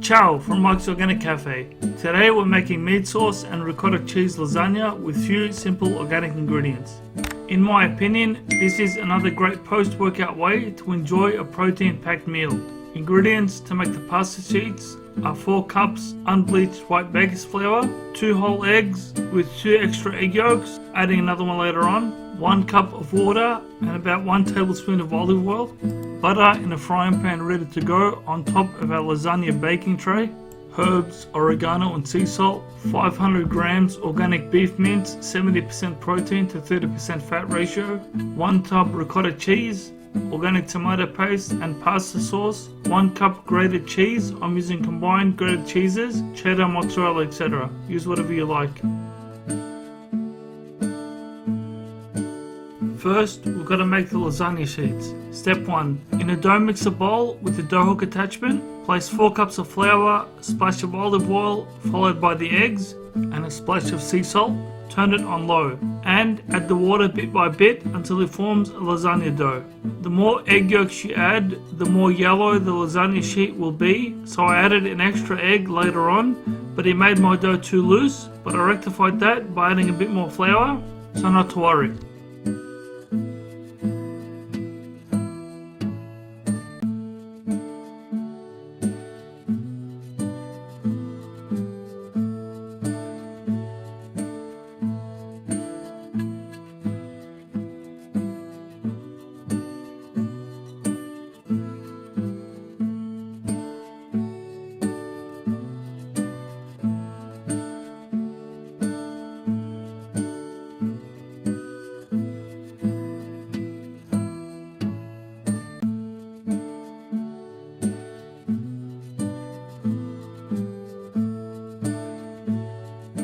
Ciao from Mike's Organic Cafe. Today we're making meat sauce and ricotta cheese lasagna with few simple organic ingredients. In my opinion, this is another great post-workout way to enjoy a protein-packed meal. Ingredients to make the pasta sheets are 4 cups unbleached white baker's flour, 2 whole eggs with 2 extra egg yolks, adding another one later on, 1 cup of water and about 1 tablespoon of olive oil, butter in a frying pan ready to go on top of our lasagna baking tray, herbs, oregano and sea salt, 500 grams organic beef mince, 70% protein to 30% fat ratio, 1 tub ricotta cheese, organic tomato paste and pasta sauce, 1 cup grated cheese. I'm using combined grated cheeses, cheddar, mozzarella, etc. Use whatever you like. First, we've got to make the lasagna sheets. Step 1. In a dough mixer bowl with the dough hook attachment, place 4 cups of flour, a splash of olive oil, followed by the eggs, and a splash of sea salt. Turn it on low, and add the water bit by bit until it forms a lasagna dough. The more egg yolks you add, the more yellow the lasagna sheet will be, so I added an extra egg later on, but it made my dough too loose, but I rectified that by adding a bit more flour, so not to worry.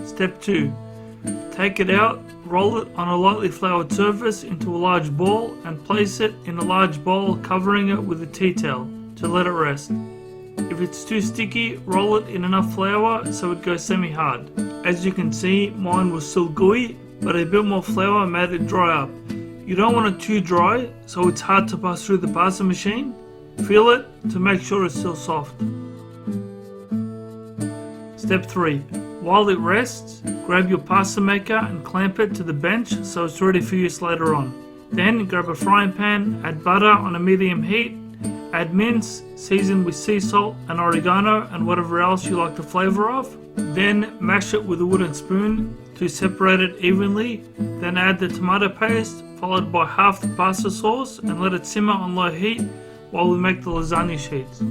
Step 2. Take it out, roll it on a lightly floured surface into a large ball and place it in a large bowl, covering it with a tea towel to let it rest. If it's too sticky, roll it in enough flour so it goes semi-hard. As you can see, mine was still gooey, but a bit more flour made it dry up. You don't want it too dry, so it's hard to pass through the pasta machine. Feel it to make sure it's still soft. Step 3. While it rests, grab your pasta maker and clamp it to the bench so it's ready for use later on. Then grab a frying pan, add butter on a medium heat, add mince, season with sea salt and oregano and whatever else you like the flavour of. Then mash it with a wooden spoon to separate it evenly. Then add the tomato paste, followed by half the pasta sauce, and let it simmer on low heat while we make the lasagna sheets.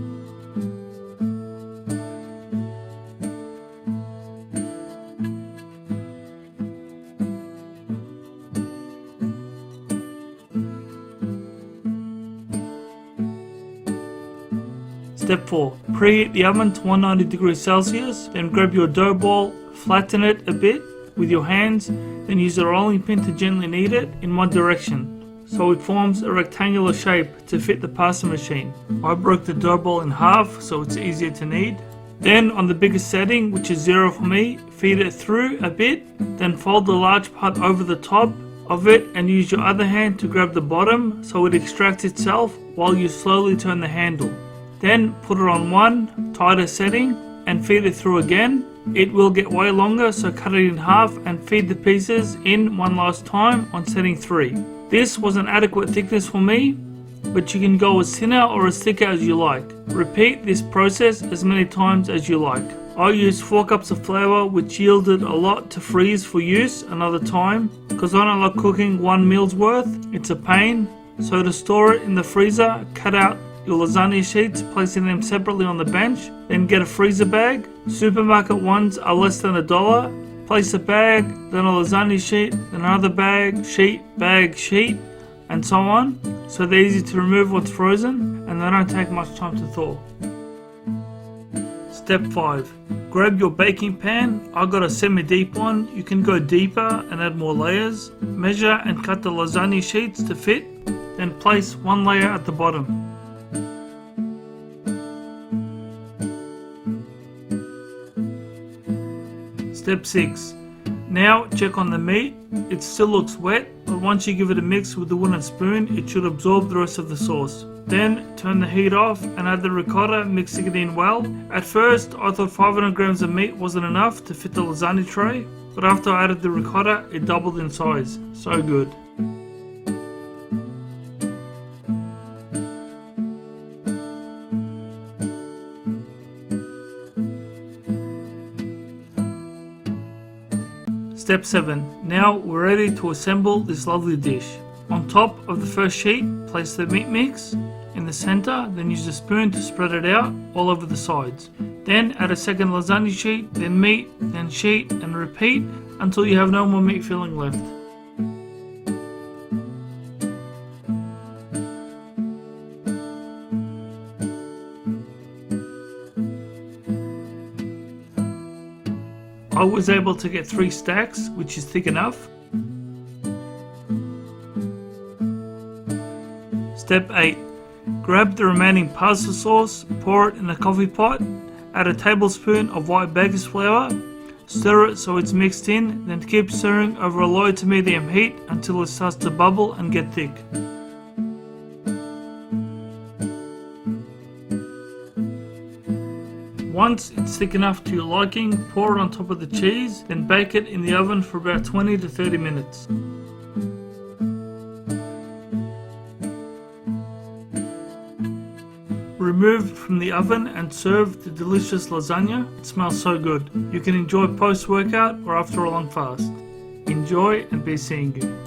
Step 4. Preheat the oven to 190 degrees Celsius, then grab your dough ball, flatten it a bit with your hands, then use a rolling pin to gently knead it in one direction, so it forms a rectangular shape to fit the pasta machine. I broke the dough ball in half so it's easier to knead. Then on the biggest setting, which is 0 for me, feed it through a bit, then fold the large part over the top of it and use your other hand to grab the bottom so it extracts itself while you slowly turn the handle. Then put it on one tighter setting and feed it through again. It will get way longer, so cut it in half and feed the pieces in one last time on setting 3. This was an adequate thickness for me, but you can go as thinner or as thicker as you like. Repeat this process as many times as you like. I used 4 cups of flour, which yielded a lot to freeze for use another time, because I don't like cooking 1 meal's worth. It's a pain. So to store it in the freezer, cut out your lasagna sheets, placing them separately on the bench. Then get a freezer bag. Supermarket ones are less than $1. Place a bag, then a lasagna sheet, then another bag, sheet, and so on. So they're easy to remove once frozen, and they don't take much time to thaw. Step 5. Grab your baking pan. I got a semi-deep one. You can go deeper and add more layers. Measure and cut the lasagna sheets to fit. Then place 1 layer at the bottom. Step 6. Now check on the meat. It still looks wet, but once you give it a mix with the wooden spoon, it should absorb the rest of the sauce. Then turn the heat off and add the ricotta, mixing it in well. At first I thought 500 grams of meat wasn't enough to fit the lasagna tray, but after I added the ricotta it doubled in size. So good. Step 7. Now we're ready to assemble this lovely dish. On top of the first sheet, place the meat mix. In the center, then use a spoon to spread it out all over the sides. Then add a second lasagna sheet, then meat, then sheet, and repeat until you have no more meat filling left. I was able to get 3 stacks, which is thick enough. Step 8. Grab the remaining pasta sauce, pour it in a coffee pot, add a tablespoon of white baker's flour, stir it so it's mixed in, then keep stirring over a low to medium heat until it starts to bubble and get thick. Once it's thick enough to your liking, pour it on top of the cheese, then bake it in the oven for about 20 to 30 minutes. Remove from the oven and serve the delicious lasagna. It smells so good. You can enjoy post-workout or after a long fast. Enjoy and be seeing you.